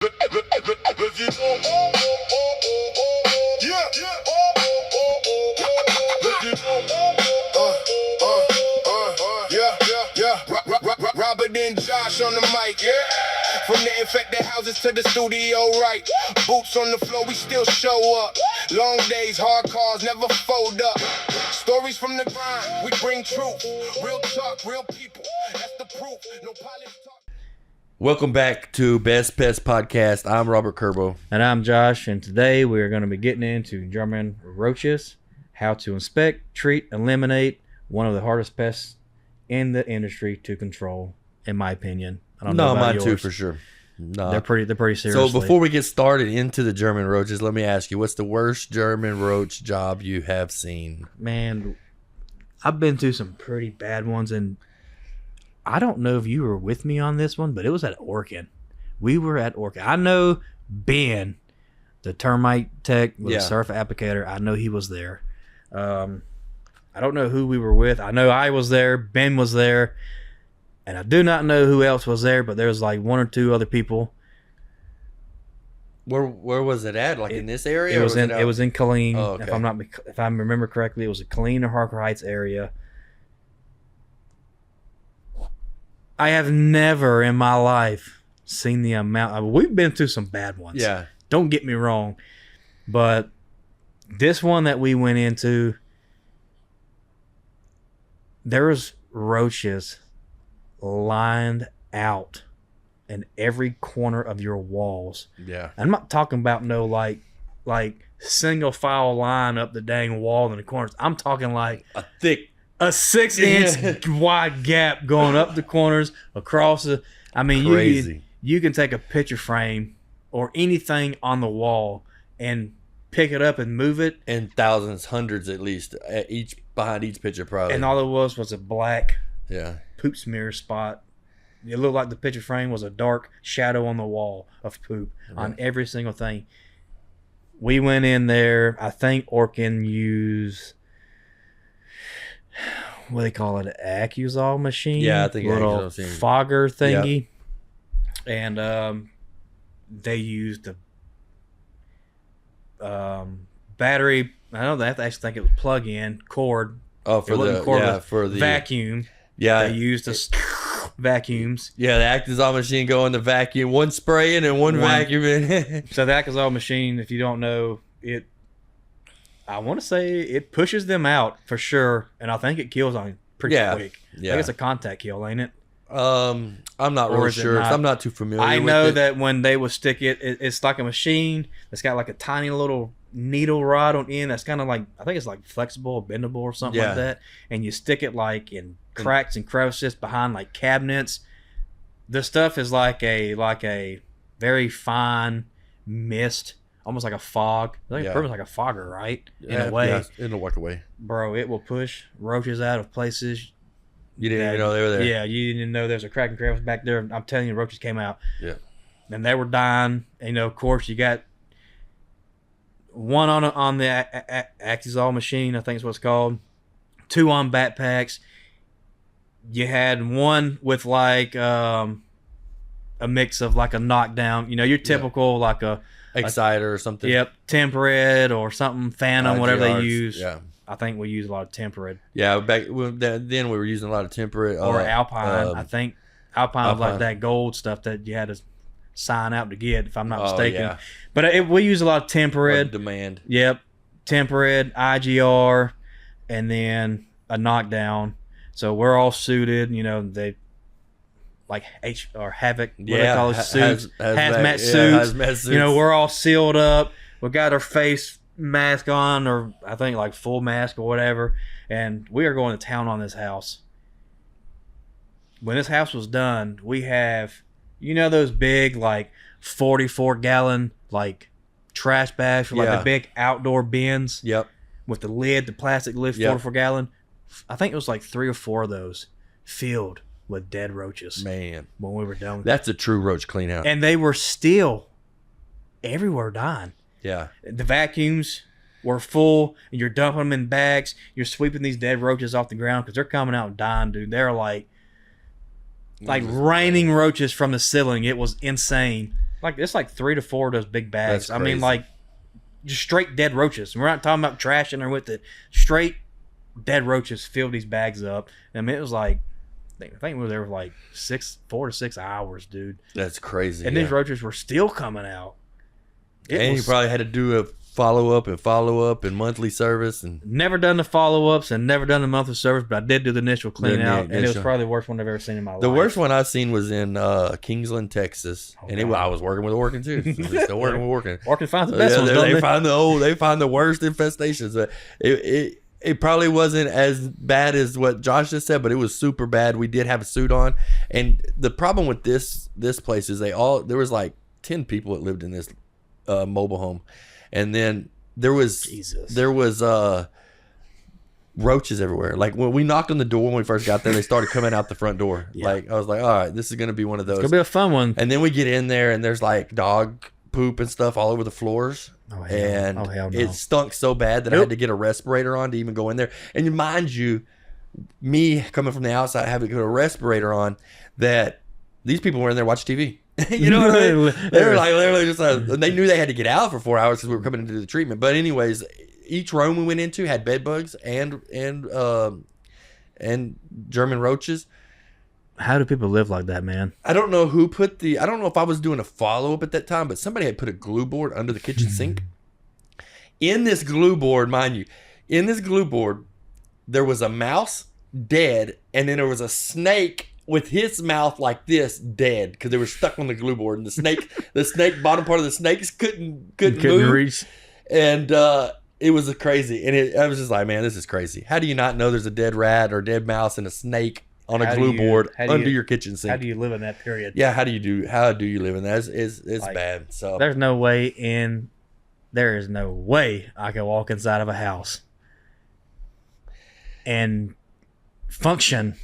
Robert and Josh on the mic, yeah. From the infected houses to the studio, right? Boots on the floor, we still show up. Long days, hard cars, never fold up. Stories from the grind, we bring truth. Real talk, real people, that's the proof. No polished talk. Welcome back to Pest Podcast. I'm Robert Kerbo. And I'm Josh, and today we're going to be getting into German roaches, how to inspect, treat, eliminate one of the hardest pests in the industry to control, in my opinion. I don't know about mine too, yours. for sure. No. They're pretty serious. So before we get started into the German roaches, let me ask you, what's the worst German roach job you have seen? Man, I've been through some pretty bad ones, and I don't know if you were with me on this one, but it was at Orkin. We were at Orkin. I know Ben, the termite tech with a surf applicator. I know he was there. I don't know who we were with. I know I was there. Ben was there. And I do not know who else was there, but there was like one or two other people. Where was it at? Like in this area? It was in Killeen. Oh, okay. If I remember correctly, it was a Killeen or Harker Heights area. I have never in my life seen the amount. We've been through some bad ones. Yeah. Don't get me wrong. But this one that we went into, there was roaches lined out in every corner of your walls. Yeah. I'm not talking about no like single file line up the dang wall in the corners. I'm talking like A thick. a 6-inch wide gap going up the corners, across the. I mean, Crazy. you can take a picture frame or anything on the wall and pick it up and move it, And thousands, hundreds at least, behind each picture probably. and all it was a black Yeah. poop smear spot. It looked like the picture frame was a dark shadow on the wall of poop on every single thing. We went in there. I think Orkin used, what do they call it, an Accusol machine? Yeah, I think little Accusol machine. fogger thingy. And they used the battery. I don't know, I actually think it was plug-in cord. Oh, It wasn't cord, it was for the vacuum. Yeah. They used the vacuums. Yeah, the Actizol machine go in the vacuum, one spraying and one vacuuming. So the Accusol machine, if you don't know, I want to say it pushes them out for sure, and I think it kills on pretty quick. Yeah. I think it's a contact kill, ain't it? I'm not Or really is it sure. not? I'm not too familiar I with know it. that when they would stick it's like a machine that's got like a tiny little needle rod on end that's kind of like, I think it's like flexible or bendable or something like that, and you stick it like in cracks and crevices behind like cabinets. The stuff is like a very fine mist, almost like a fog. I think it's pretty much like a fogger, right? In a way. Yeah, in a way. Bro, it will push roaches out of places. You didn't even know they were there. Yeah, you didn't know there's a crack and crevice back there. I'm telling you, roaches came out. Yeah. And they were dying. And, of course, you got one on the Accusol machine, I think is what it's called. 2 on backpacks. You had one with like a mix of like a knockdown. You know, your typical like a Exciter or something. Yep, temperate or something, Phantom, whatever they IGRs, use. Yeah. I think we use a lot of temperate. Yeah, then we were using a lot of temperate. Or Alpine. I think Alpine was like that gold stuff that you had to sign out to get, if I'm not mistaken. Yeah. But we use a lot of temperate. Demand. Yep. Temperate, IGR, and then a knockdown. So we're all suited. You know, they like Havoc, what they call it, suits, hazmat suits. Hazmat suits. You know, we're all sealed up. We got our face mask on, or I think like full mask or whatever, and we are going to town on this house. When this house was done, we have, you know, those big like 44-gallon like trash bags for like the big outdoor bins. Yep. With the lid, the plastic lid, 44-gallon. I think it was like 3 or 4 of those filled with dead roaches. Man, when we were done. That's a true roach clean out. And they were still everywhere dying. Yeah. The vacuums were full, and you're dumping them in bags. You're sweeping these dead roaches off the ground because they're coming out and dying, dude. They're like raining roaches from the ceiling. It was insane. Like it's like 3 to 4 of those big bags. That's I mean, crazy. like just straight dead roaches. We're not talking about trash in there with it. Straight dead roaches filled these bags up. I mean, it was like I think we were there for like 4 to 6 hours, dude. That's crazy. And these roaches were still coming out. And you probably had to do a follow up and monthly service and never done the follow ups and never done the monthly service, but I did do the initial clean The out, and it was initial. probably the worst one I've ever seen in my life. the worst one I've seen was in Kingsland, Texas, and God. I was working with Orkin too. So we're still working with Orkin. Orkin finds the best ones, they, don't they? they find the worst infestations. It probably wasn't as bad as what Josh just said, but it was super bad. We did have a suit on, and the problem with this place is there was like 10 people that lived in this mobile home, and then there was roaches everywhere. Like when we knocked on the door when we first got there, they started coming out the front door. Yeah. Like I was like, all right, this is gonna be one of those. It's gonna be a fun one. And then we get in there and there's like dog poop and stuff all over the floors. Oh, hell. And Oh, hell no. it stunk so bad that I had to get a respirator on to even go in there. And mind you, me coming from the outside having to put a respirator on, that these people were in there watching TV. You know what I mean? They were like literally just they knew they had to get out for 4 hours because we were coming into the treatment. But anyways, each room we went into had bed bugs and German roaches. How do people live like that, man? I don't know who I don't know if I was doing a follow-up at that time, but somebody had put a glue board under the kitchen sink. In this glue board, mind you, there was a mouse dead, and then there was a snake with his mouth like this dead because they were stuck on the glue board, and the snake bottom part of the snakes couldn't move. Reach. And it was crazy. And I was just like, man, this is crazy. How do you not know there's a dead rat or dead mouse and a snake on a glue board under your kitchen sink? How do you live in that period? Yeah, how do you live in that? It's like, bad. So there is no way I can walk inside of a house and function.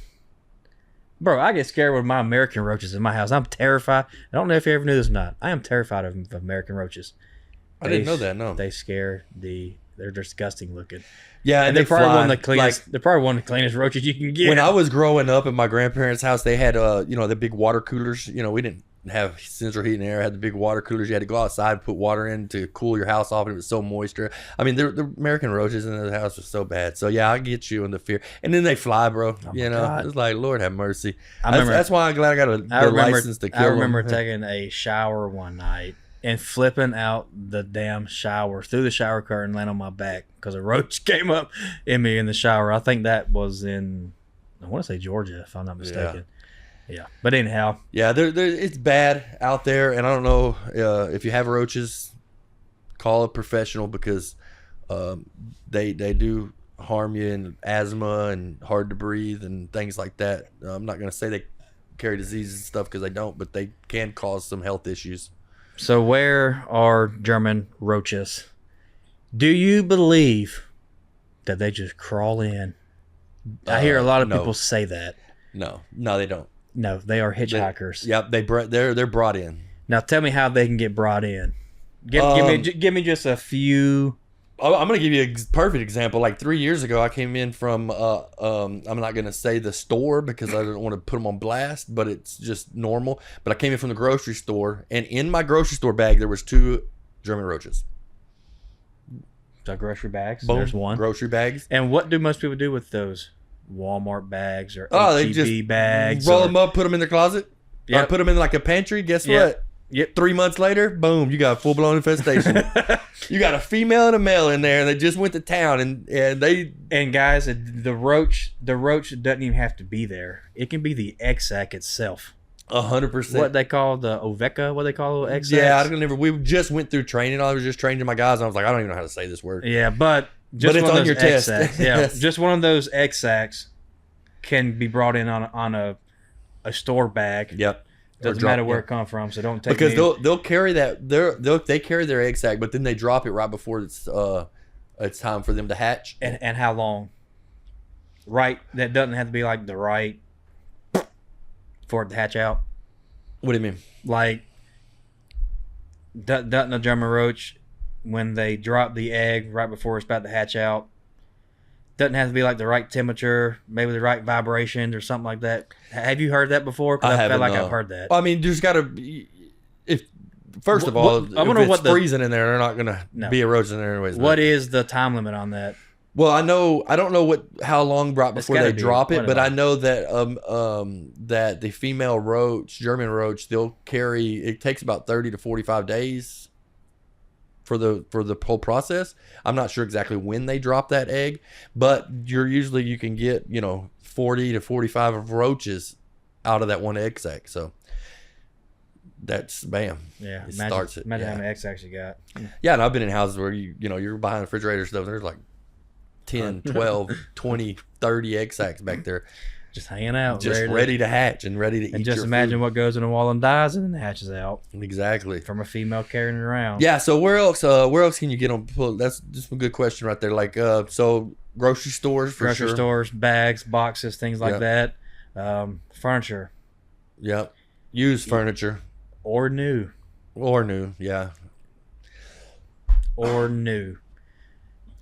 Bro, I get scared with my American roaches in my house. I'm terrified. I don't know if you ever knew this or not. I am terrified of American roaches. I didn't know that, no. They they're disgusting looking. Yeah, and they're probably fly. one of the cleanest. They're probably one of the cleanest roaches you can get. When I was growing up at my grandparents' house, they had the big water coolers. We didn't have central heating and air. Had the big water coolers. You had to go outside and put water in to cool your house off, and it was so moisture. I mean, the American roaches in the house was so bad. So yeah, I get you in the fear. And then they fly, bro. God. It's like Lord have mercy. I remember, that's why I'm glad I got a license to kill them. I remember taking a shower one night and flipping out the damn shower through the shower curtain, laying on my back because a roach came up in me in the shower. I think that was in, I want to say Georgia, if I'm not mistaken. Yeah. But anyhow. Yeah, it's bad out there, and I don't know if you have roaches, call a professional because they do harm you, and asthma and hard to breathe and things like that. I'm not going to say they carry diseases and stuff because they don't, but they can cause some health issues. So where are German roaches? Do you believe that they just crawl in? I hear a lot of people say that. No, they don't. No, they are hitchhikers. Yep, they're brought in. Now tell me how they can get brought in. Give me just a few. I'm going to give you a perfect example. Like 3 years ago, I came in from, I'm not going to say the store because I don't want to put them on blast, but it's just normal. But I came in from the grocery store, and in my grocery store bag, there was 2 German roaches. The grocery bags. Boom, There's one. Grocery bags. And what do most people do with those? Walmart bags or they H-E-B just bags? roll them up, put them in their closet. Yep. Or put them in like a pantry. Guess what? Yep. 3 months later, boom, you got a full-blown infestation. You got a female and a male in there, and they just went to town, and guys, the roach doesn't even have to be there. It can be the egg sac itself. 100%. What they call the oveka? What they call egg sacs? Yeah, I don't never. We just went through training. I was just training my guys. And I was like, I don't even know how to say this word. Yeah, but it's on your test. Yeah, Yes. Just one of those egg sacs can be brought in on a store bag. Yep. Doesn't matter where it comes from, so don't take because they'll carry that. They carry their egg sac, but then they drop it right before it's time for them to hatch. And how long? Right, that doesn't have to be like the right for it to hatch out. What do you mean? Like, doesn't a German roach, when they drop the egg right before it's about to hatch out, doesn't have to be like the right temperature, maybe the right vibrations or something like that. Have you heard that before? Because I feel like I've heard that. I mean, there's got to be, if First of all, I wonder if it's what freezing in there, they're not gonna be a roach in there anyways. What is the time limit on that? Well, I don't know how long before they drop it, but I know that that the female roach, German roach, they'll carry. It takes about 30 to 45 days for the whole process. I'm not sure exactly when they drop that egg, but you can get 40 to 45 of roaches out of that one egg sac. So that's bam. Yeah, Imagine how many egg sacs you got. Yeah, and I've been in houses where you're behind the refrigerator stuff. There's like 10, 12, 20, 30 egg sacs back there. Just hanging out. Just ready to hatch and ready to eat. And just your imagine food. what goes in the wall and dies and then hatches out. Exactly. From a female carrying it around. Yeah, so where else can you get them? That's just a good question right there. Like, so grocery stores for grocery stores, bags, boxes, things like that. Furniture. Yep. Used furniture. Or new. Yeah. Or new.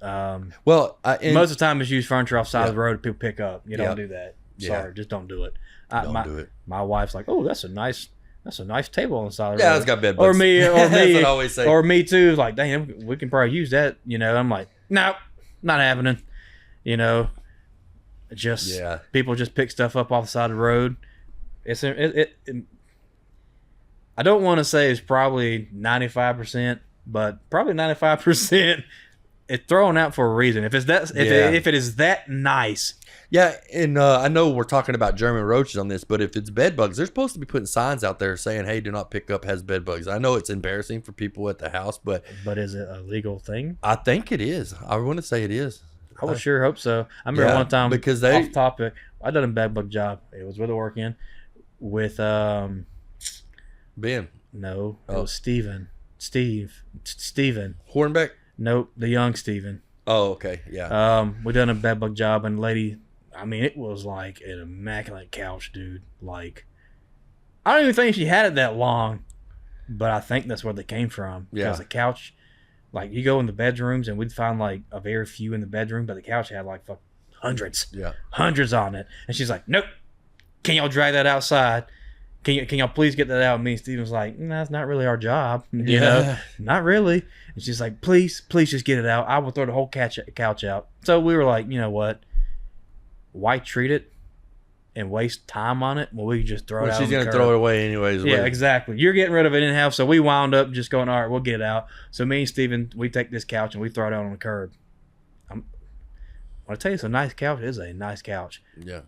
Most of the time it's used furniture off the side of the road people pick up. You don't do that. Sorry, just don't do it. Don't do it. My wife's like, oh, that's a nice table on the side of the road. Yeah, it's got bed bugs. Or me. That's what I always say. Or me too. It's like, dang, we can probably use that. I'm like, no, not happening. People just pick stuff up off the side of the road. I don't want to say it's probably 95%, but probably 95%. It's thrown out for a reason. If it is that nice. Yeah, and I know we're talking about German roaches on this, but if it's bed bugs, they're supposed to be putting signs out there saying, "Hey, do not pick up has bed bugs." I know it's embarrassing for people at the house, but is it a legal thing? I think it is. I want to say it is. I would sure hope so. I remember one time because off topic, I done a bed bug job. It was with a work-in with Ben. No, it was Steven. Hornbeck. Nope, the young Steven. Oh, okay, yeah. We done a bed bug job, and lady, I mean, it was like an immaculate couch, dude. Like, I don't even think she had it that long, but I think that's where they came from. Yeah. Because the couch, like, you go in the bedrooms, and we'd find like a very few in the bedroom, but the couch had like hundreds, hundreds on it. And she's like, "Nope, can y'all drag that outside? Can y'all please get that out?" And me and Steven's like, "No, it's not really our job, not really." And she's like, please just get it out. I will throw the whole couch out. So we were like, you know what? Why treat it and waste time on it? Well, we could just throw it out. She's going to throw it away anyways. Yeah, exactly. You're getting rid of it in-house. So we wound up just going, all right, we'll get it out. So me and Steven, we take this couch and we throw it out on the curb. I'll tell you, it's a nice couch. It is a nice couch. Yeah.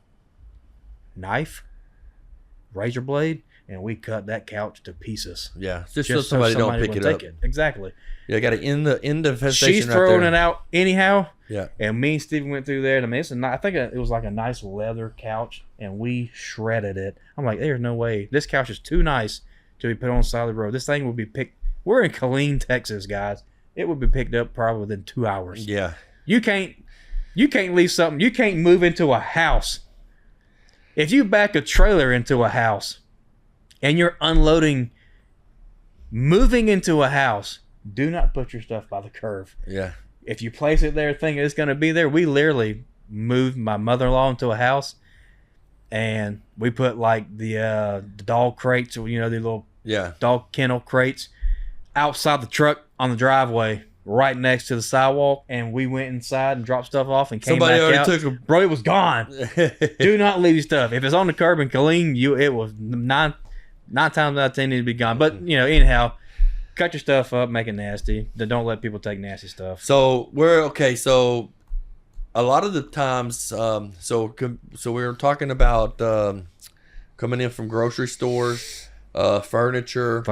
Knife, razor blade, and we cut that couch to pieces. Yeah, just so somebody don't pick it up. Exactly. Yeah, got to end the infestation. She's throwing it out anyhow. Yeah. And me and Steven went through there. And I mean, I think it was like a nice leather couch, and we shredded it. I'm like, there's no way. This couch is too nice to be put on the side of the road. This thing would be picked. We're in Killeen, Texas, guys. It would be picked up probably within 2 hours. Yeah. You can't leave something. You can't move into a house. If you back a trailer into a house and you're moving into a house, do not put your stuff by the curb. Yeah. If you place it there thinking it's going to be there, we literally moved my mother-in-law into a house, and we put like the dog crates, or the little dog kennel crates outside the truck on the driveway right next to the sidewalk, and we went inside and dropped stuff off and came back out. Bro, it was gone. Do not leave your stuff. If it's on the curb in Killeen, it was nine times out of 10 need to be gone. But anyhow, cut your stuff up, make it nasty. Don't let people take nasty stuff. So So a lot of the times, so we were talking about coming in from grocery stores, furniture.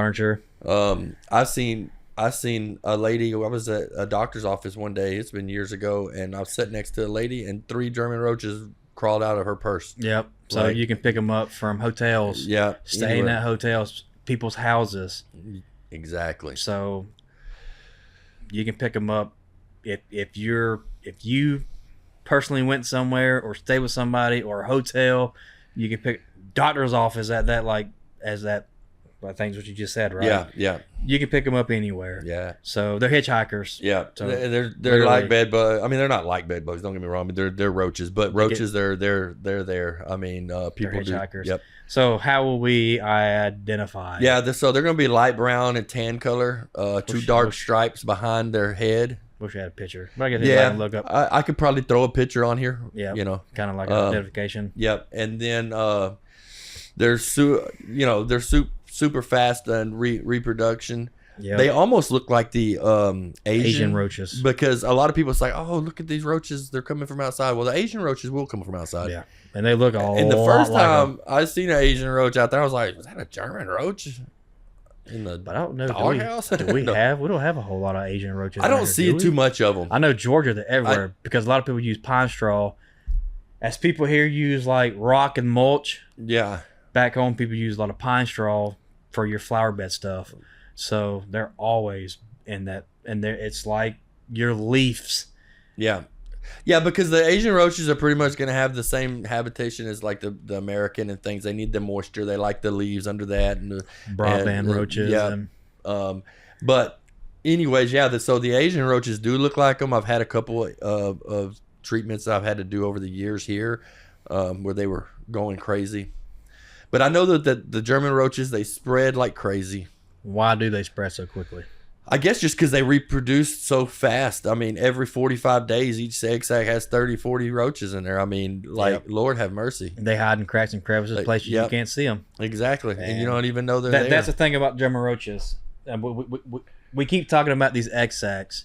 I seen a lady. I was at a doctor's office one day. It's been years ago, and I was sitting next to a lady, and 3 German roaches crawled out of her purse. Yep. So you can pick them up from hotels. Yeah. Staying at hotels, people's houses. Exactly. So you can pick them up if you personally went somewhere or stay with somebody or a hotel. You can pick doctor's office at that I think is what you just said, right? Yeah, yeah, You can pick them up anywhere. yeah. So they're hitchhikers. Yeah, So they're literally- like bed bugs. I mean, they're not like bed bugs. Don't get me wrong, but they're roaches. But roaches, they're there. I mean, people do. hitchhikers. Yep. So how will we identify? Yeah. So they're going to be light brown and tan color. Two dark stripes behind their head. Wish I had a picture. But I guess I Yeah. can look up. I could probably throw a picture on here. Yeah. You know. Kind of like an identification. Yep. And then they're they're super fast in reproduction. Yeah. They almost look like the Asian roaches. because a lot of people say, "Oh, look at these roaches! They're coming from outside." Well, the Asian roaches will come from outside. Yeah. And they look all. And the first like time I seen an Asian roach out there, I was like, "Was that a German roach?" In the But I don't know. doghouse? Do we No. have? We don't have a whole lot of Asian roaches. I around don't here, see do it we? too much of them. I know Georgia, they're everywhere because a lot of people use pine straw. As people here use like rock and mulch, Yeah, back home people use a lot of pine straw for your flower bed stuff. So they're always in that, and it's like your leaves. yeah, yeah. Because the Asian roaches are pretty much going to have the same habitation as like the American and things. They need the moisture. They like the leaves under that and the Broadband roaches. Yeah. But anyways, yeah. So the Asian roaches do look like them. I've had a couple of treatments that I've had to do over the years here, where they were going crazy. But I know that the German roaches, they spread like crazy. Why do they spread so quickly? I guess just because they reproduce so fast. I mean, every 45 days, each egg sac has 30, 40 roaches in there. I mean, like, Yep. Lord have mercy. They hide in cracks and crevices, places you Yep. can't see them. Exactly. And you Man. don't even know they're there. That's the thing about German roaches. We keep talking about these egg sacs.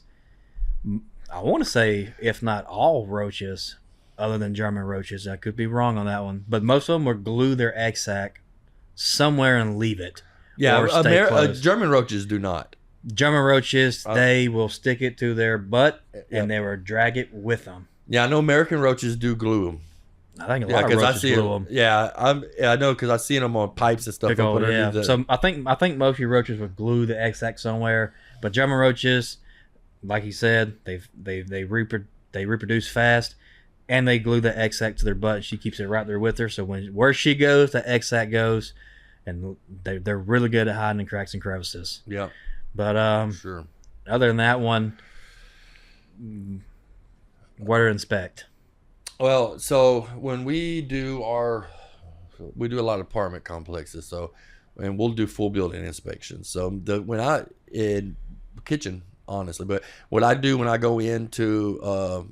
I want to say, if not all roaches, other than German roaches, I could be wrong on that one, but most of them will glue their egg sac somewhere and leave it. Yeah, or stay closed. German roaches do not. German roaches, they will stick it to their butt and they will drag it with them. Yeah, I know American roaches do glue them. I think a Yeah, lot of because I roaches see glue them. them. Yeah, I know because I've seen them on pipes and stuff. They go, They put yeah. underneath So I think most of your roaches would glue the egg sac somewhere, but German roaches, like he said, they reproduce fast, and they glue the egg sac to their butt. She keeps it right there with her, so where she goes, the egg sac goes, and they're really good at hiding in cracks and crevices. Yeah, But sure. other than that one, where to inspect? Well, so when we do a lot of apartment complexes, so and we'll do full building inspections. So in kitchen, honestly, but what I do when I go into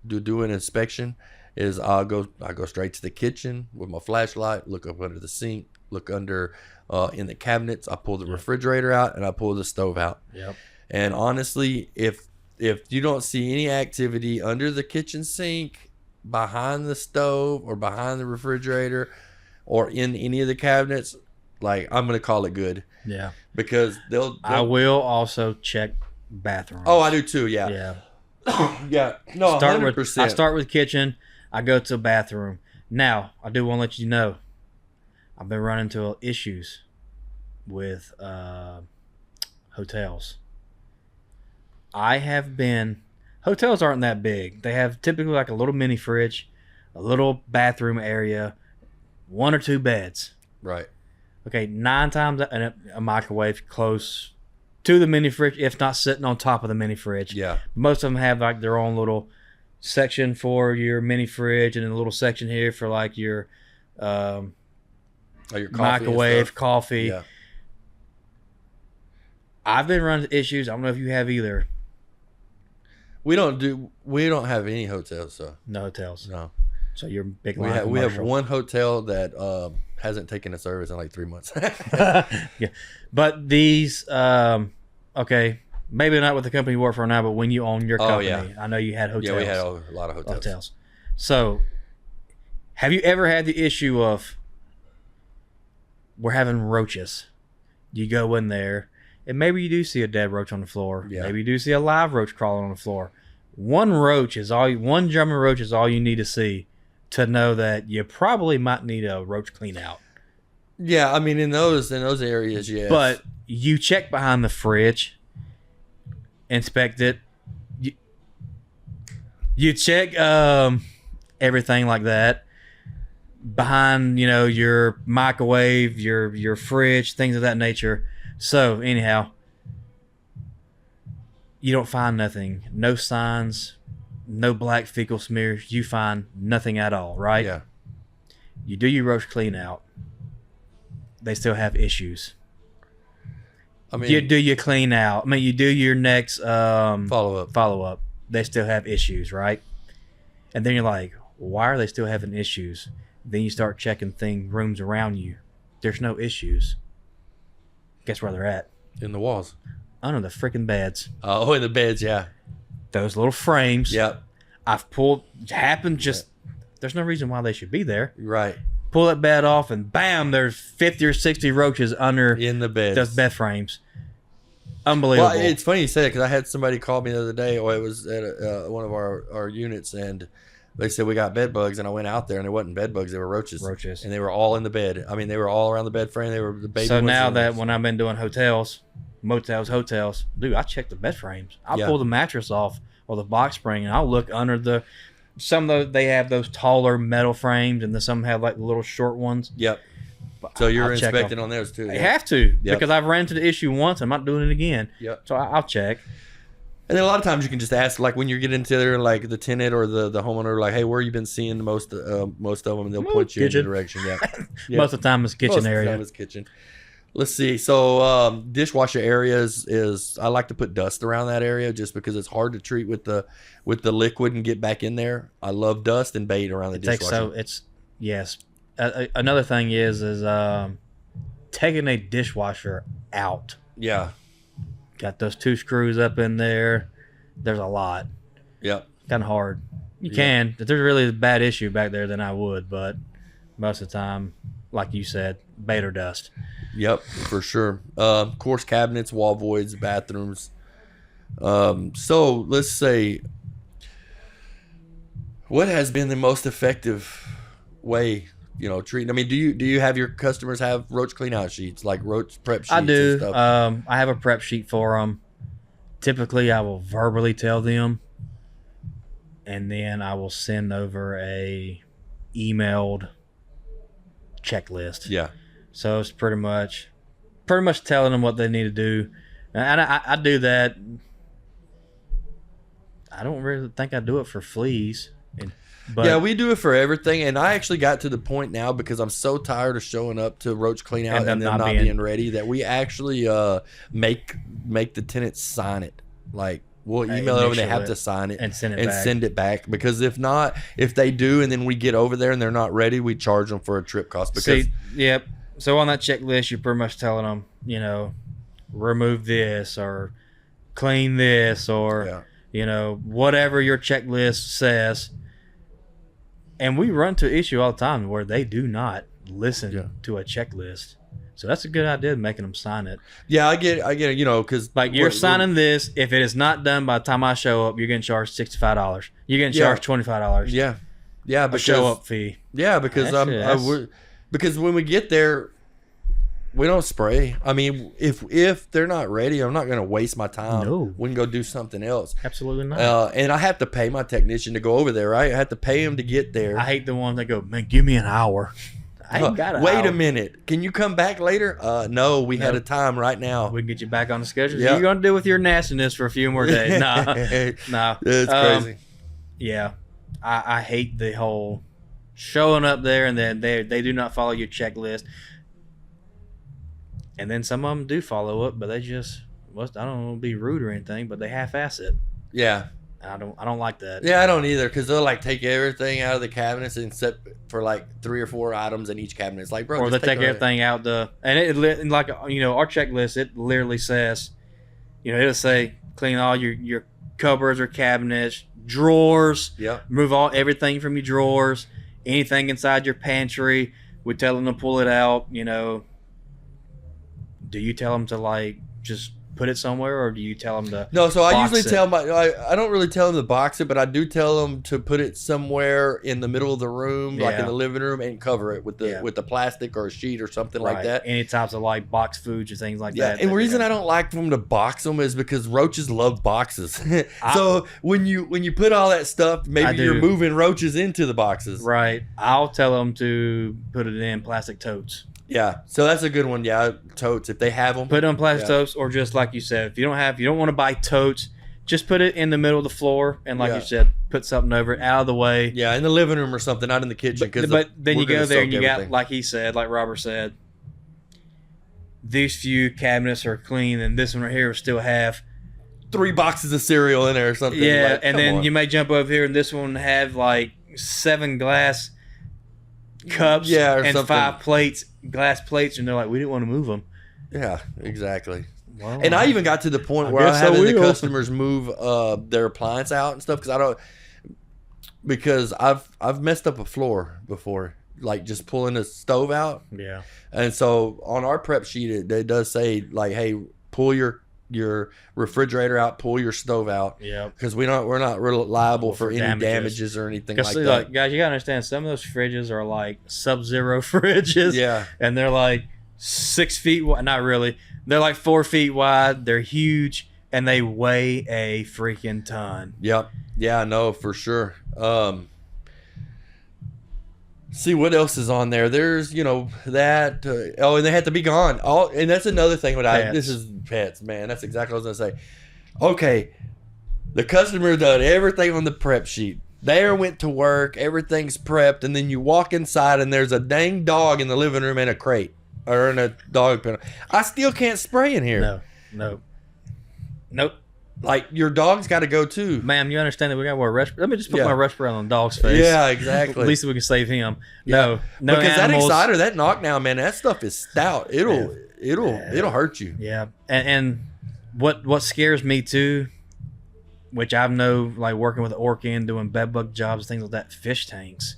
do an inspection is I go straight to the kitchen with my flashlight, look up under the sink, look under in the cabinets. I pull the refrigerator out and I pull the stove out. Yep. And honestly, if you don't see any activity under the kitchen sink, behind the stove or behind the refrigerator or in any of the cabinets, like, I'm gonna call it good. Yeah. Because they'll I will also check bathrooms. Oh, I do too. Yeah. Yeah. Yeah. No, Start 100%. with I start with kitchen. I go to bathroom. Now I do want to let you know, I've been running into issues with hotels. Hotels aren't that big. They have typically like a little mini fridge, a little bathroom area, 1 or 2 beds. Right. Okay, 9 times a microwave close to the mini fridge, if not sitting on top of the mini fridge. Yeah. Most of them have like their own little section for your mini fridge, and then a little section here for like your Your coffee and microwave, stuff. coffee. Yeah. I've been running into issues. I don't know if you have either. We don't have any hotels, so No hotels. no. So you're big. We have one hotel that hasn't taken a service in like 3 months. Yeah, but these okay, maybe not with the company you work for now, but when you own your Oh, company, yeah. I know you had hotels. Yeah, we had a lot of hotels. So, have you ever had the issue of we're having roaches? You go in there, and maybe you do see a dead roach on the floor. Yeah. Maybe you do see a live roach crawling on the floor. One German roach is all you need to see to know that you probably might need a roach clean out. Yeah, I mean in those areas, yes. But you check behind the fridge, inspect it. You check everything like that. behind, your microwave, your fridge, things of that nature. So anyhow, you don't find nothing. No signs, no black fecal smears. You find nothing at all, right? Yeah. You do your roach clean out. They still have issues. I mean, You do your clean out. I mean, you do your next follow up. They still have issues, right? And then you're like, why are they still having issues? Then you start checking rooms around you. There's no issues. Guess where they're at? In the walls. Under the freaking beds. Oh, in the beds, yeah. Those little frames. Yep. I've pulled. Happened just. There's no reason why they should be there. Right. Pull that bed off and bam, there's 50 or 60 roaches under in the bed. Those bed frames. Unbelievable. Well, it's funny you say that because I had somebody call me the other day. Or it was at one of our units, and they said we got bed bugs, and I went out there, and it wasn't bed bugs; they were roaches. Roaches, and they were all in the bed. I mean, they were all around the bed frame. They were the baby. So now that when I've been doing hotels, motels, dude, I check the bed frames. I'll pull the mattress off or the box spring, and I'll look under the. Some of they have those taller metal frames, and then some have like the little short ones. Yep. So you're inspecting on those too. I have to because I've ran into the issue once. I'm not doing it again. Yep. So I'll check. And then a lot of times you can just ask, like when you're getting into there, like the tenant or the homeowner, like, hey, where you been seeing most of them, and they'll point you in the direction. Yeah. Most of the time it's kitchen area. Most of the time it's kitchen. Let's see. So dishwasher areas is I like to put dust around that area just because it's hard to treat with the liquid and get back in there. I love dust and bait around the dishwasher. Yes. Another thing is taking a dishwasher out. Yeah. Got those 2 screws up in there. There's a lot. Yep. Kind of hard. You can. If there's really a bad issue back there, then I would. But most of the time, like you said, bait or dust. Yep, for sure. Of course, cabinets, wall voids, bathrooms. So let's say, what has been the most effective way, treating? I mean, do you have your customers have roach clean out sheets, like roach prep sheets? I do. And stuff? I have a prep sheet for them. Typically, I will verbally tell them, and then I will send over a emailed checklist. Yeah. So it's pretty much telling them what they need to do, and I do that. I don't really think I do it for fleas. But yeah, we do it for everything, and I actually got to the point now because I'm so tired of showing up to roach clean out and them not being ready that we actually make the tenants sign it. Like we'll email it over, they have to sign it and send it back because if they do and then we get over there and they're not ready, we charge them for a trip cost. Because yep. So on that checklist, you're pretty much telling them, remove this or clean this or whatever your checklist says. And we run to issue all the time where they do not listen to a checklist. So that's a good idea, making them sign it. Yeah, I get it, because like you're signing this. If it is not done by the time I show up, you're getting charged $65. You're getting charged $25. Yeah, because show up fee. Yeah, because because when we get there, we don't spray. I mean, if they're not ready, I'm not going to waste my time. No. We can go do something else. Absolutely not. And I have to pay my technician to go over there, right? I have to pay him to get there. I hate the ones that go, man, give me an hour. I ain't got an Wait hour. a minute. Can you come back later? No, we had a time right now. We can get you back on the schedule. Yep. You're going to deal with your nastiness for a few more days. No. It's crazy. Yeah. I hate the whole showing up there and then they do not follow your checklist. And then some of them do follow up, but they just, I don't want to be rude or anything, but they half-ass it. Yeah. I don't like that. Yeah, I don't either, because they'll like take everything out of the cabinets and set for like 3 or 4 items in each cabinet. It's like, bro, or they take everything out and it like our checklist. It literally says, it'll say clean all your cupboards or cabinets, drawers. Yeah. Remove everything from your drawers, anything inside your pantry. We tell them to pull it out. Do you tell them to like just put it somewhere, or do you tell them to? No, so I box usually it? tell I don't really tell them to box it, but I do tell them to put it somewhere in the middle of the room, like in the living room, and cover it with the plastic or a sheet or something like that. Any types of like box foods or things like that. And the reason I don't like them to box them is because roaches love boxes. So when you put all that stuff, maybe you're moving roaches into the boxes. Right. I'll tell them to put it in plastic totes. Yeah, so that's a good one. Yeah, totes if they have them. Put it on plastic totes, or just like you said, if you don't want to buy totes, just put it in the middle of the floor, and like you said, put something over it, out of the way. Yeah, in the living room or something, not in the kitchen. But then you go there and you got, like he said, like Robert said, these few cabinets are clean, and this one right here will still have 3 boxes of cereal in there or something. Yeah, like, and then you may jump over here, and this one have like 7 glass cups or and something. 5 glass plates, and they're like, we didn't want to move them. Yeah, exactly. Well, and I even got to the point where I'm guess having the customers move their appliance out and stuff because I've messed up a floor before, like just pulling the stove out. Yeah. And so on our prep sheet, it does say like, hey, pull your refrigerator out, pull your stove out. Yeah. Because we're not liable for any damages or anything like that. Like, guys, you gotta understand, some of those fridges are like Sub-Zero fridges. Yeah. And they're like 6 feet wide. Not really. They're like 4 feet wide. They're huge, and they weigh a freaking ton. Yep. Yeah, no, for sure. See what else is on there. There's, that. And they have to be gone. And that's another thing. This is pets, man. That's exactly what I was gonna say. Okay, the customer done everything on the prep sheet. They went to work. Everything's prepped, and then you walk inside, and there's a dang dog in the living room in a crate or in a dog pen. I still can't spray in here. Nope. Like, your dog's got to go too. Ma'am, you understand that we got to wear a respirator? Let me just put my respirator on the dog's face. Yeah, exactly. At least we can save him. Yeah. No because animals. that Exciter, that knockdown, man, that stuff is stout. It'll hurt you. Yeah. And what scares me too, which I know, like working with Orkin, doing bed bug jobs, things like that, fish tanks.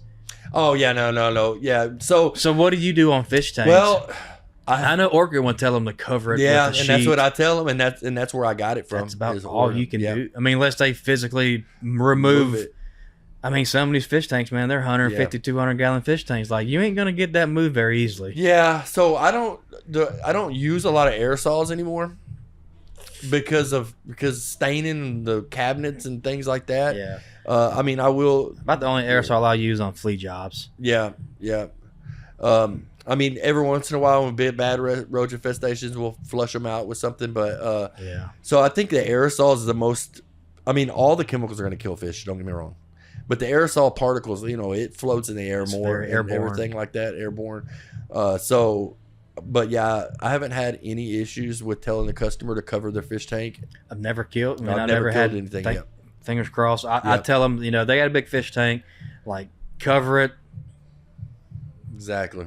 Oh yeah, no. Yeah. So what do you do on fish tanks? Well, I know Orkin would tell them to cover it. Yeah, with a and sheet. that's what I tell them, and that's where I got it from. That's about all you can do. I mean, unless they physically Move remove it. I mean, some of these fish tanks, man, they're 150, 200 gallon fish tanks. Like, you ain't gonna get that moved very easily. Yeah. So I don't use a lot of aerosols anymore because staining the cabinets and things like that. Yeah. I mean, I will. About the only aerosol I use on flea jobs. Yeah. I mean, every once in a while, when bad roach infestations, we'll flush them out with something. But yeah. So I think the aerosols is the most. I mean, all the chemicals are going to kill fish. Don't get me wrong, but the aerosol particles, it floats in the air more and everything like that, airborne. But yeah, I haven't had any issues with telling the customer to cover their fish tank. I've never killed. I've never had anything. Fingers crossed. I tell them, they got a big fish tank, like cover it. Exactly.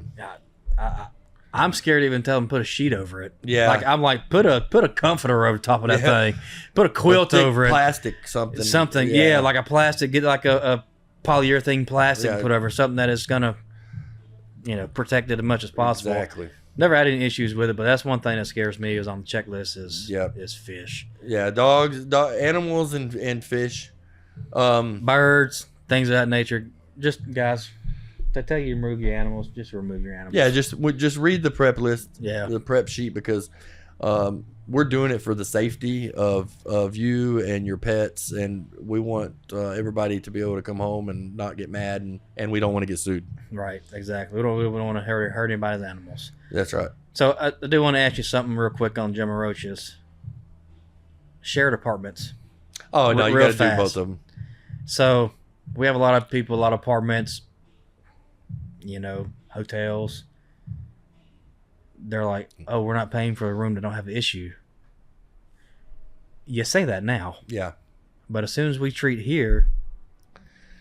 I'm scared to even tell them to put a sheet over it. Yeah. Like, I'm like, put a comforter over top of that thing. Put a quilt over it. Plastic something. Something. Yeah. Like a plastic. Get like a polyurethane plastic and put over something that is gonna, protect it as much as possible. Exactly. Never had any issues with it, but that's one thing that scares me is on the checklist is fish. Yeah, animals and fish. Birds, things of that nature. Just, guys, to tell you to remove your animals, just remove your animals. Yeah, just read the prep list, the prep sheet, because we're doing it for the safety of you and your pets, and we want everybody to be able to come home and not get mad, and we don't want to get sued. Right, exactly. We don't want to hurt anybody's animals. That's right. So I do want to ask you something real quick on Gemma Roaches. Shared apartments. Oh, no, you got to do both of them. So we have a lot of people, a lot of apartments, hotels. They're like, oh, we're not paying for a room that don't have an issue. You say that now. Yeah. But as soon as we treat here,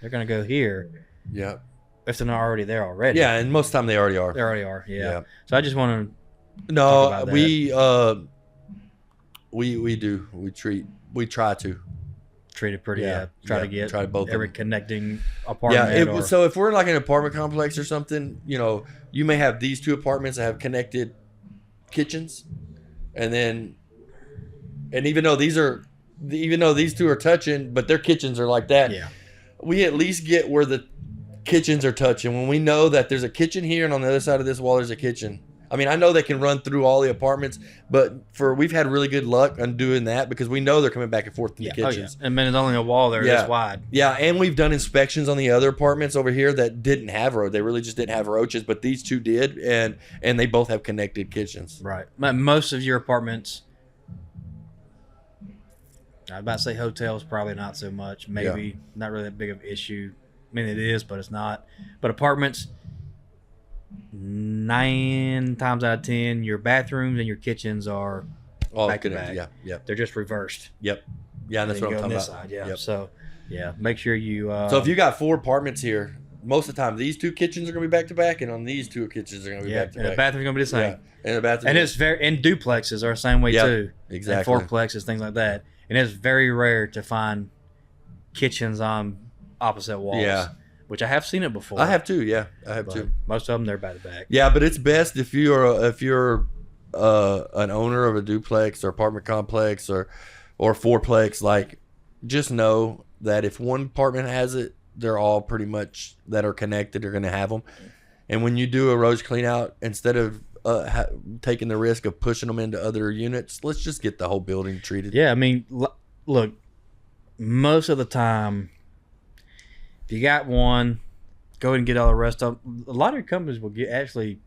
they're going to go here. Yeah. If they're not already there already. Yeah, and most of the time they already are. They already are, yeah. So I just want to No, we do. We try to. Treat it pretty, try to get both every connecting apartment. Yeah, so if we're like an apartment complex or something, you may have these two apartments that have connected kitchens, and then And even though these two are touching, but their kitchens are like that. Yeah. We at least get where the kitchens are touching. When we know that there's a kitchen here and on the other side of this wall there's a kitchen. I mean, I know they can run through all the apartments, but we've had really good luck on doing that because we know they're coming back and forth to the kitchens. And then there's only a wall there this wide. Yeah, and we've done inspections on the other apartments over here that didn't have roaches. They really just didn't have roaches, but these two did, and they both have connected kitchens. Right. Most of your apartments, I was about to say hotels, probably not so much. Maybe not really that big of an issue. I mean, it is, but it's not. But apartments, 9 times out of 10, your bathrooms and your kitchens are all back to connected. back. Yeah. They're just reversed. Yep. Yeah, and that's what I'm talking about. Side, yeah. Yep. So, make sure you. So if you got 4 apartments here, most of the time these 2 kitchens are going to be back to back, and on these 2 kitchens are going to be back to and back. the bathroom's going to be the same. Yeah. And the bathroom. And it's and duplexes are the same way too. Exactly. And 4plexes, things like that. And it's very rare to find kitchens on opposite walls. Yeah. Which I have seen it before. I have too. Yeah, I have too. Most of them they're back to back. Yeah, but it's best if you're an owner of a duplex or apartment complex or 4plex. Like, just know that if one apartment has it, they're all pretty much that are connected are going to have them. And when you do a roach clean out, instead of taking the risk of pushing them into other units, let's just get the whole building treated. Yeah, I mean, look, most of the time, if you got one, go ahead and get all the rest of them. A lot of your companies will give you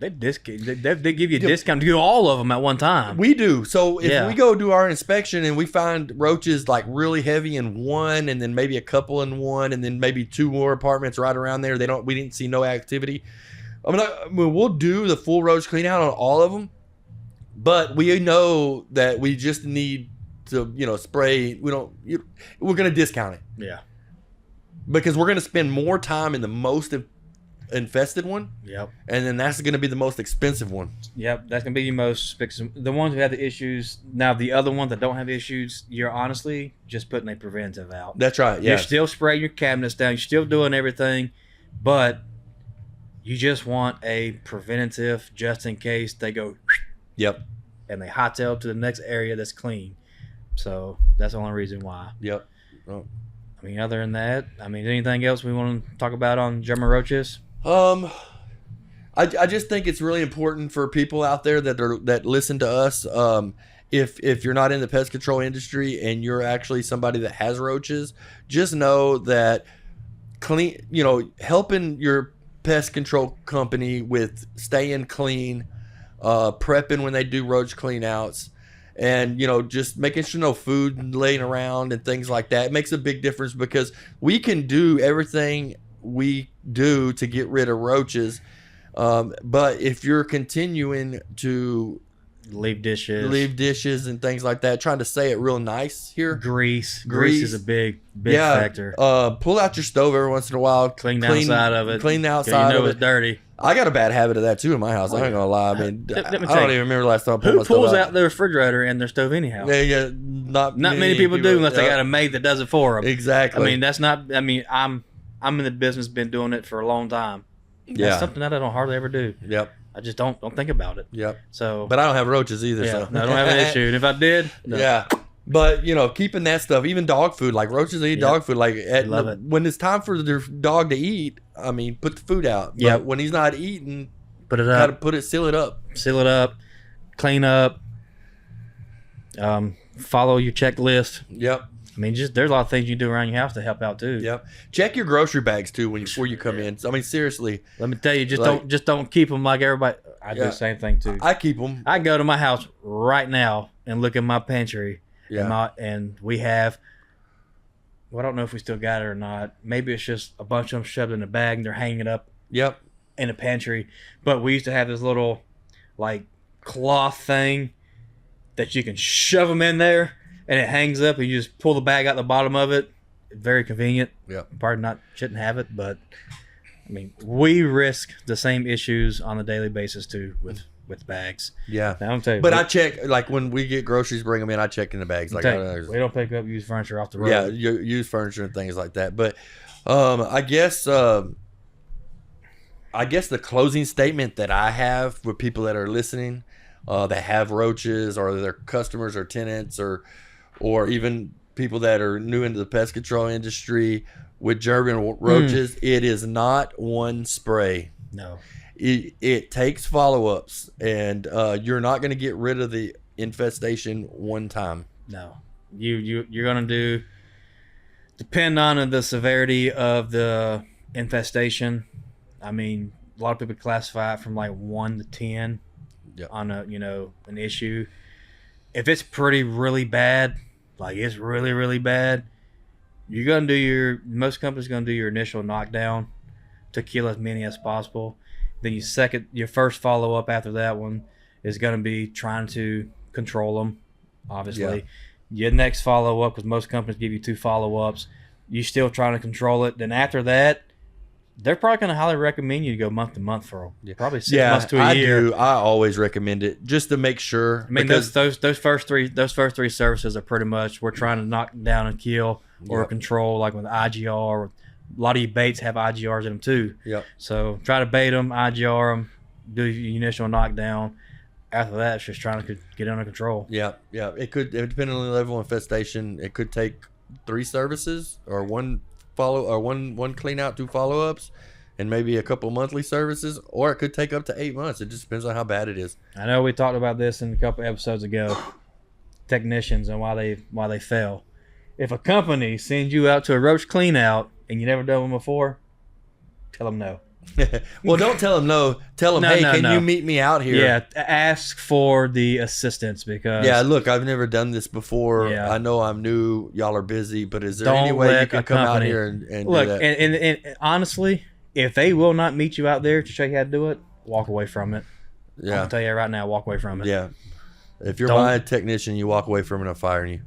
a discount to do all of them at one time. We do. So if we go do our inspection and we find roaches like really heavy in one, and then maybe a couple in one, and then maybe 2 more apartments right around there, we didn't see no activity. I mean, we'll do the full roach clean out on all of them, but we know that we just need to, spray. We're going to discount it. Yeah. Because we're going to spend more time in the most infested one. Yep. And then that's going to be the most expensive one. Yep. That's going to be the most expensive. The ones who have the issues. Now, the other ones that don't have issues, you're honestly just putting a preventive out. That's right. Yeah. You're still spraying your cabinets down. You're still doing everything, but you just want a preventative just in case they go. Yep. And they hightail to the next area that's clean. So that's the only reason why. Yep. Oh. I mean, other than that, anything else we want to talk about on German roaches? I just think it's really important for people out there that listen to us. If you're not in the pest control industry and you're actually somebody that has roaches, just know that helping your pest control company with staying clean, prepping when they do roach clean outs, and just making sure no food laying around and things like that. It makes a big difference because we can do everything we do to get rid of roaches, but if you're continuing to leave dishes and things like that, trying to say it real nice here, grease is a big factor. Pull out your stove every once in a while, clean the outside of it, clean the outside of it. It's dirty. I got a bad habit of that too in my house. I ain't gonna lie. I mean, I don't even remember the last time I pulled my stove out. Who pulls out their refrigerator and their stove anyhow? Yeah, not many people do unless they got a maid that does it for them. Exactly. I mean, that's not. I mean, I'm in the business, been doing it for a long time. That's something that I don't hardly ever do. Yep. I just don't think about it. Yep. So, but I don't have roaches either. Yeah, so no, I don't have an issue. And if I did, no. Yeah. But keeping that stuff, even dog food, like roaches eat dog food. Like love it. When it's time for their dog to eat, I mean, put the food out. Yeah. When he's not eating, put it up. Gotta seal it up. Seal it up. Clean up. Follow your checklist. Yep. I mean, there's a lot of things you do around your house to help out too. Yep. Check your grocery bags too before you come in. I mean, seriously. Let me tell you, don't keep them like everybody. I do the same thing too. I keep them. I go to my house right now and look in my pantry. Yeah. And we have. Well, I don't know if we still got it or not. Maybe it's just a bunch of them shoved in a bag and they're hanging it up. Yep. In a pantry, but we used to have this little like cloth thing that you can shove them in there and it hangs up and you just pull the bag out the bottom of it. Very convenient. Yep. Probably shouldn't have it, but I mean, we risk the same issues on a daily basis too with bags. Yeah. Now, I'm telling you, but I check, like when we get groceries, bring them in, I check in the bags. Like we don't pick up used furniture off the road. Yeah, used furniture and things like that. But I guess the closing statement that I have for people that are listening that have roaches, or their customers or tenants, or even people that are new into the pest control industry with German roaches. It is not one spray. No. It takes follow-ups, and you're not going to get rid of the infestation one time. No. You're going to depend on the severity of the infestation. I mean, a lot of people classify it from like 1 to 10 on an issue. If it's really bad, like it's really, really bad, you're going to do most companies going to do your initial knockdown to kill as many as possible. Then your first follow-up after that one is going to be trying to control them, obviously. Your next follow-up, because most companies give you 2 follow-ups, you're still trying to control it. Then after that, they're probably going to highly recommend you to go month to month for probably 6 months to a year. I always recommend it just to make sure. I mean, those first three services are pretty much, we're trying to knock down and kill or control, like with IGR. A lot of your baits have IGRs in them too. Yep. So try to bait them, IGR them, do your initial knockdown. After that, it's just trying to get under control. Yeah. It could, depending on the level of infestation, it could take 3 services or one clean out, 2 follow-ups, and maybe a couple monthly services, or it could take up to 8 months. It just depends on how bad it is. I know we talked about this in a couple episodes ago, technicians and why they fail. If a company sends you out to a roach clean out and you never done one before, tell them no. Well, don't tell them no. Tell them, hey, can you meet me out here? Yeah, ask for the assistance because... Yeah, look, I've never done this before. Yeah. I know I'm new. Y'all are busy, but is there any way you can come out here and look, do that? And honestly, if they will not meet you out there to show you how to do it, walk away from it. Yeah. I'll tell you right now, walk away from it. Yeah. If you're my technician, you walk away from it, I'm firing you.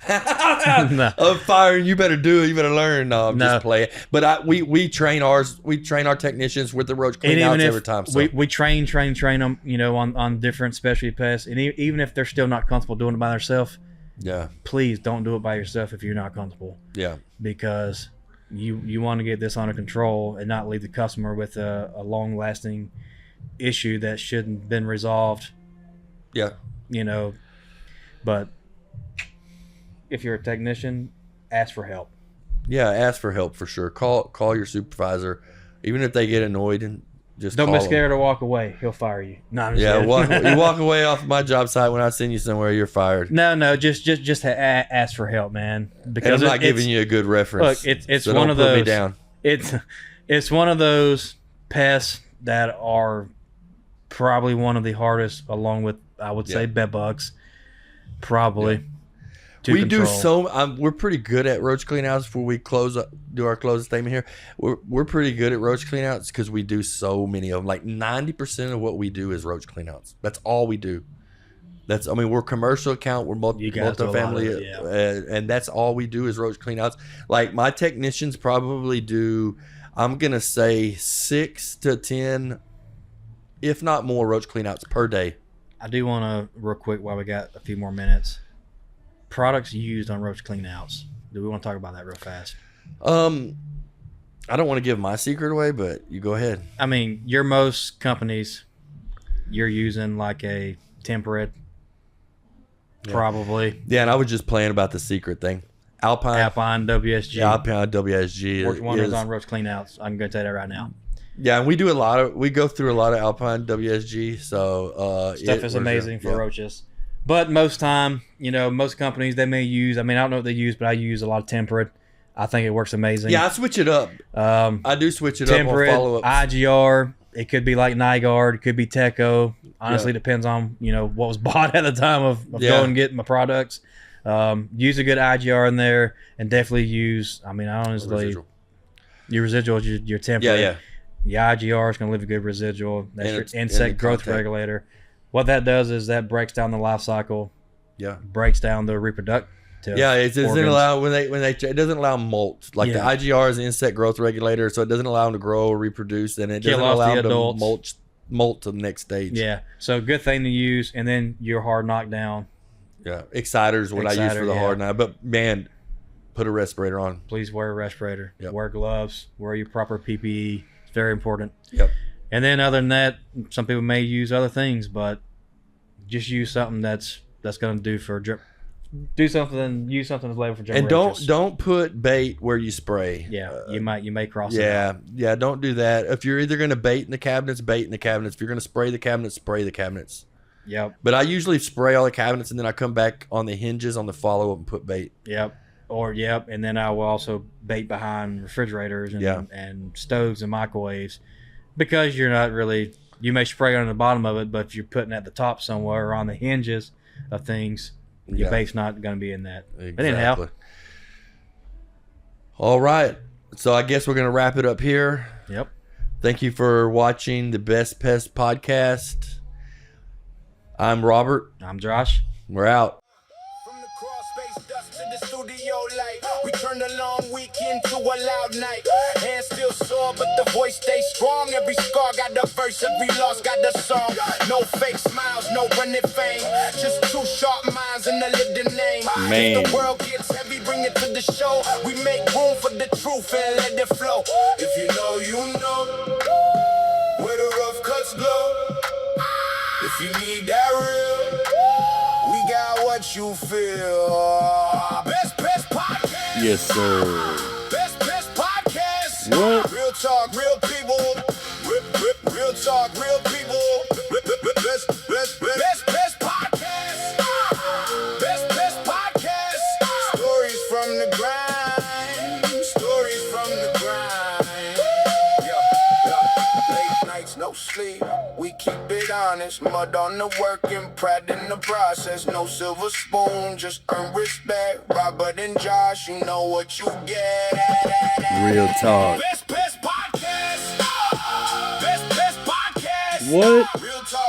No. I'm firing you. Better do it. You better learn. No, I'm just playing. But we train our technicians with the roach clean outs every time. So. We train them, on different specialty pests, and even if they're still not comfortable doing it by themselves, please don't do it by yourself if you're not comfortable. Yeah, because you want to get this under control and not leave the customer with a long lasting issue that shouldn't have been resolved. Yeah, but. If you're a technician, ask for help. Yeah, ask for help for sure. Call your supervisor, even if they get annoyed, and just don't call be scared them. to walk away. He'll fire you. No, you walk away off my job site when I send you somewhere, you're fired. No, just ask for help, man. Because and I'm not giving you a good reference. Look, it's so one of don't those. Put me down. It's one of those pests that are probably one of the hardest, along with I would say bed bugs, probably. Yeah. We control. We're pretty good at roach cleanouts. Before we do our closing statement here, we're pretty good at roach cleanouts because we do so many of them. Like 90% of what we do is roach cleanouts. That's all we do. We're commercial account. We're multifamily, and that's all we do is roach cleanouts. Like my technicians probably do, I'm gonna say 6 to 10, if not more, roach cleanouts per day. I do want to real quick while we got a few more minutes. Products used on roach cleanouts. Do we want to talk about that real fast? I don't want to give my secret away, but you go ahead. I mean, most companies, you're using like a temperate, probably. Yeah, and I was just playing about the secret thing. Alpine WSG. Yeah, Alpine WSG. Works wonders on roach cleanouts. I can go tell you that right now. Yeah, and we go through a lot of Alpine WSG. So stuff is amazing for roaches. But most time, most companies, they may use, I don't know what they use, but I use a lot of temperate. I think it works amazing. Yeah, I switch it up. I do switch it up on follow-ups. IGR, it could be like Nygaard, it could be Teco. Honestly, depends on, what was bought at the time of going and getting my products. Use a good IGR in there, and definitely use, honestly, your residual, your temperate. Yeah. Your IGR is going to leave a good residual. That's your insect growth regulator. What that does is that breaks down the life cycle. Yeah. Breaks down the reproductive. Yeah, it doesn't allow it doesn't allow molt. Like the IGR is an insect growth regulator, so it doesn't allow them to grow or reproduce, and it doesn't allow them to molt to the next stage. Yeah. So good thing to use, and then your hard knockdown. Yeah. Exciter is what I use for the hard knock. But man, put a respirator on. Please wear a respirator. Yep. Wear gloves. Wear your proper PPE. It's very important. Yep. And then other than that, some people may use other things, but just use something that's going to use something that's labeled for And roaches. don't put bait where you spray. Yeah, you may cross it out. Yeah, don't do that. If you're either going to bait in the cabinets, bait in the cabinets. If you're going to spray the cabinets, spray the cabinets. Yep. But I usually spray all the cabinets and then I come back on the hinges on the follow up and put bait. Yep. And then I will also bait behind refrigerators and stoves and microwaves, because you're not really, you may spray on the bottom of it, but if you're putting it at the top somewhere or on the hinges of things, your bait's not going to be in that. Exactly. But anyhow. All right. So I guess we're going to wrap it up here. Yep. Thank you for watching the Best Pest Podcast. I'm Robert. I'm Josh. We're out. From the crawl space dust to the studio light, we turned a long week into a loud night. Hands still sore, but the voice stays strong. Every scar got the verse, every loss got the song. No fake smiles, no running fame. Just two sharp minds and a living name. Man. If the world gets heavy, bring it to the show. We make room for the truth and let it flow. If you know, you know where the rough cuts glow. If you need that real, we got what you feel. Best Pest Podcast. Yes, sir. Best Pest Podcast. What? Real talk, real people. Real talk, real people. Best Pest Podcast. Best Pest Podcast. Stories from the grind. Stories from the grind. Late nights, no sleep. We keep it honest, mud on the work and pride in the process. No silver spoon, just earn respect. Robert and Josh, you know what you get. Real talk. Best Pest Podcast. Best Pest Podcast. What? Real talk.